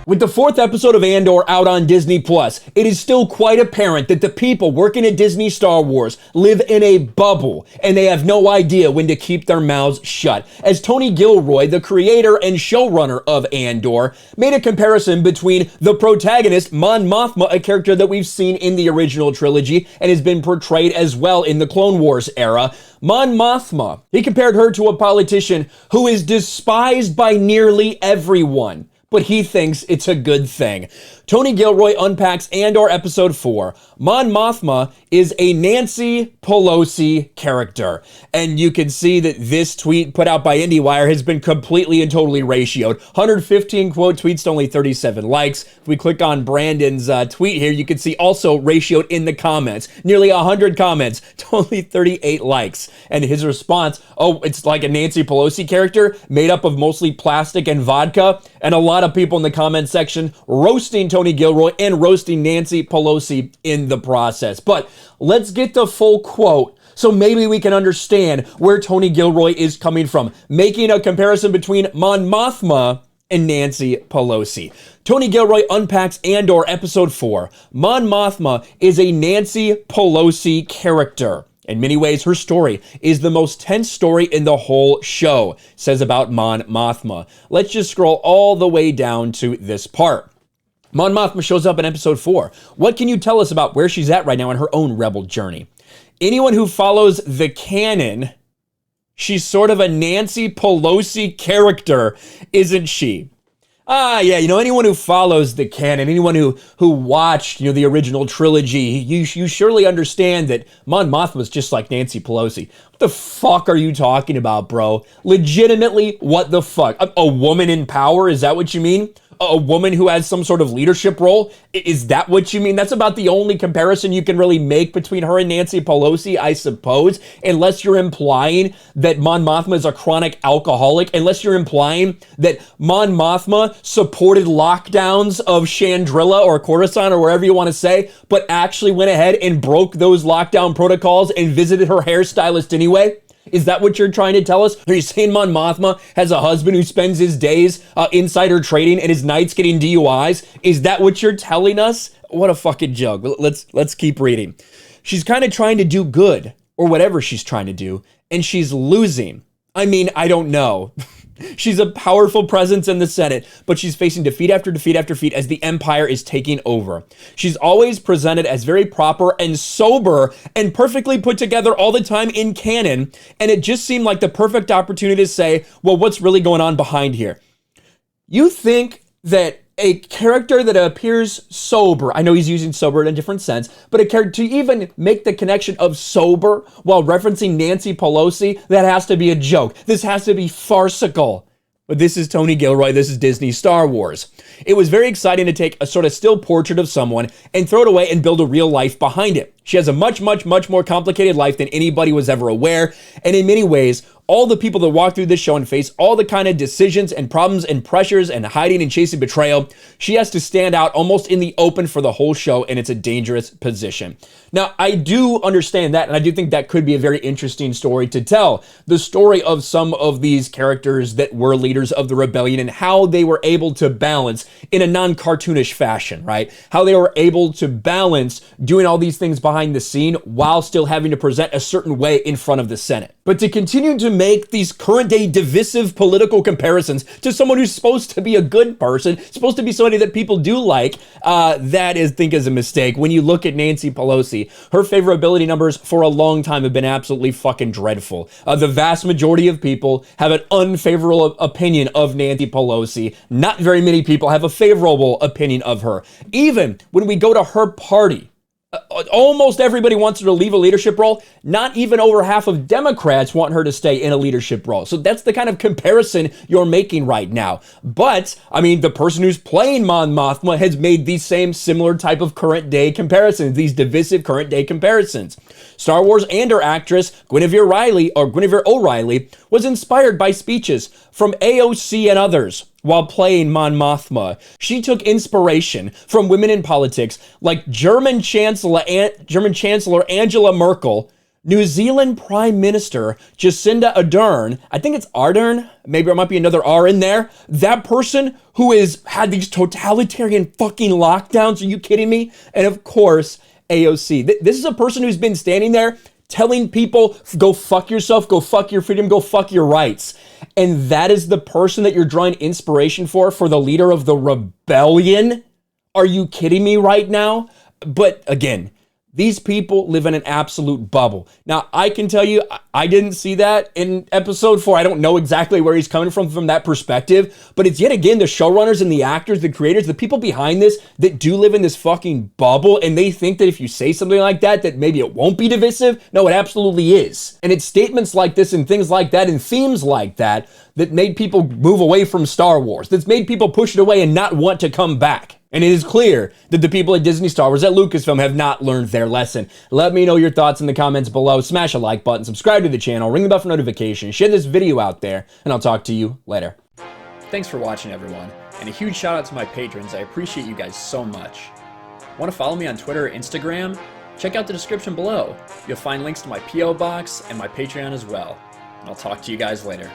With the fourth episode of Andor out on Disney+, it is still quite apparent that the people working at Disney Star Wars live in a bubble, and they have no idea when to keep their mouths shut. As Tony Gilroy, the creator and showrunner of Andor, made a comparison between the protagonist, Mon Mothma, a character that we've seen in the original trilogy and has been portrayed as well in the Clone Wars era. Mon Mothma, he compared her to a politician who is despised by nearly everyone, but he thinks it's a good thing. Tony Gilroy unpacks Andor Episode 4. Mon Mothma is a Nancy Pelosi character. And you can see that this tweet put out by IndieWire has been completely and totally ratioed. 115 quote tweets to only 37 likes. If we click on Brandon's tweet here, you can see also ratioed in the comments. Nearly 100 comments to only 38 likes. And his response, oh, it's like a Nancy Pelosi character made up of mostly plastic and vodka. And a lot of people in the comment section roasting Tony Gilroy and roasting Nancy Pelosi in the process. But let's get the full quote so maybe we can understand where Tony Gilroy is coming from, making a comparison between Mon Mothma and Nancy Pelosi. Tony Gilroy unpacks Andor Episode 4. Mon Mothma is a Nancy Pelosi character. In many ways, her story is the most tense story in the whole show, says about Mon Mothma. Let's just scroll all the way down to this part. Mon Mothma shows up in Episode 4. What can you tell us about where she's at right now in her own rebel journey? Anyone who follows the canon, she's sort of a Nancy Pelosi character, isn't she? Yeah, anyone who follows the canon, anyone who watched, the original trilogy, you surely understand that Mon Mothma was just like Nancy Pelosi. What the fuck are you talking about, bro? Legitimately, what the fuck? A woman in power? Is that what you mean? A woman who has some sort of leadership role? Is that what you mean? That's about the only comparison you can really make between her and Nancy Pelosi, I suppose, unless you're implying that Mon Mothma is a chronic alcoholic, unless you're implying that Mon Mothma supported lockdowns of Chandrilla or Coruscant or wherever you want to say, but actually went ahead and broke those lockdown protocols and visited her hairstylist anyway. Is that what you're trying to tell us? Are you saying Mon Mothma has a husband who spends his days insider trading and his nights getting DUIs? Is that what you're telling us? What a fucking joke. Let's keep reading. She's kind of trying to do good, or whatever she's trying to do, and she's losing. I mean, I don't know. She's a powerful presence in the Senate, but she's facing defeat after defeat after defeat as the Empire is taking over. She's always presented as very proper and sober and perfectly put together all the time in canon, and it just seemed like the perfect opportunity to say, well, what's really going on behind here? You think that a character that appears sober, I know he's using sober in a different sense, but a character to even make the connection of sober while referencing Nancy Pelosi, that has to be a joke. This has to be farcical. But this is Tony Gilroy, this is Disney Star Wars. It was very exciting to take a sort of still portrait of someone and throw it away and build a real life behind it. She has a much, much, much more complicated life than anybody was ever aware, and in many ways, all the people that walk through this show and face all the kind of decisions and problems and pressures and hiding and chasing betrayal, she has to stand out almost in the open for the whole show, and it's a dangerous position. Now, I do understand that, and I do think that could be a very interesting story to tell. The story of some of these characters that were leaders of the rebellion and how they were able to balance in a non-cartoonish fashion, right? How they were able to balance doing all these things behind the scene while still having to present a certain way in front of the Senate. But to continue to make these current day divisive political comparisons to someone who's supposed to be a good person, supposed to be somebody that people do like, that I think is a mistake. When you look at Nancy Pelosi, her favorability numbers for a long time have been absolutely fucking dreadful. The vast majority of people have an unfavorable opinion of Nancy Pelosi. Not very many people have a favorable opinion of her. Even when we go to her party, almost everybody wants her to leave a leadership role. Not even over half of Democrats want her to stay in a leadership role. So that's the kind of comparison you're making right now. But, I mean, the person who's playing Mon Mothma has made these same similar type of current day comparisons, these divisive current day comparisons. Star Wars Andor actress Guinevere O'Reilly was inspired by speeches from AOC and others while playing Mon Mothma. She took inspiration from women in politics like German Chancellor Angela Merkel, New Zealand Prime Minister Jacinda Ardern, I think it's Ardern, maybe there might be another R in there. That person who has had these totalitarian fucking lockdowns, are you kidding me? And of course, AOC. This is a person who's been standing there telling people, go fuck yourself, go fuck your freedom, go fuck your rights. And that is the person that you're drawing inspiration for the leader of the rebellion? Are you kidding me right now? But again, these people live in an absolute bubble. Now, I can tell you, I didn't see that in episode 4. I don't know exactly where he's coming from that perspective, but it's yet again the showrunners and the actors, the creators, the people behind this that do live in this fucking bubble, and they think that if you say something like that, that maybe it won't be divisive. No, it absolutely is. And it's statements like this and things like that and themes like that that made people move away from Star Wars, that's made people push it away and not want to come back. And it is clear that the people at Disney, Star Wars, at Lucasfilm have not learned their lesson. Let me know your thoughts in the comments below. Smash a like button, subscribe to the channel, ring the bell for notifications, share this video out there, and I'll talk to you later. Thanks for watching, everyone. And a huge shout out to my patrons. I appreciate you guys so much. Want to follow me on Twitter or Instagram? Check out the description below. You'll find links to my P.O. box and my Patreon as well. And I'll talk to you guys later.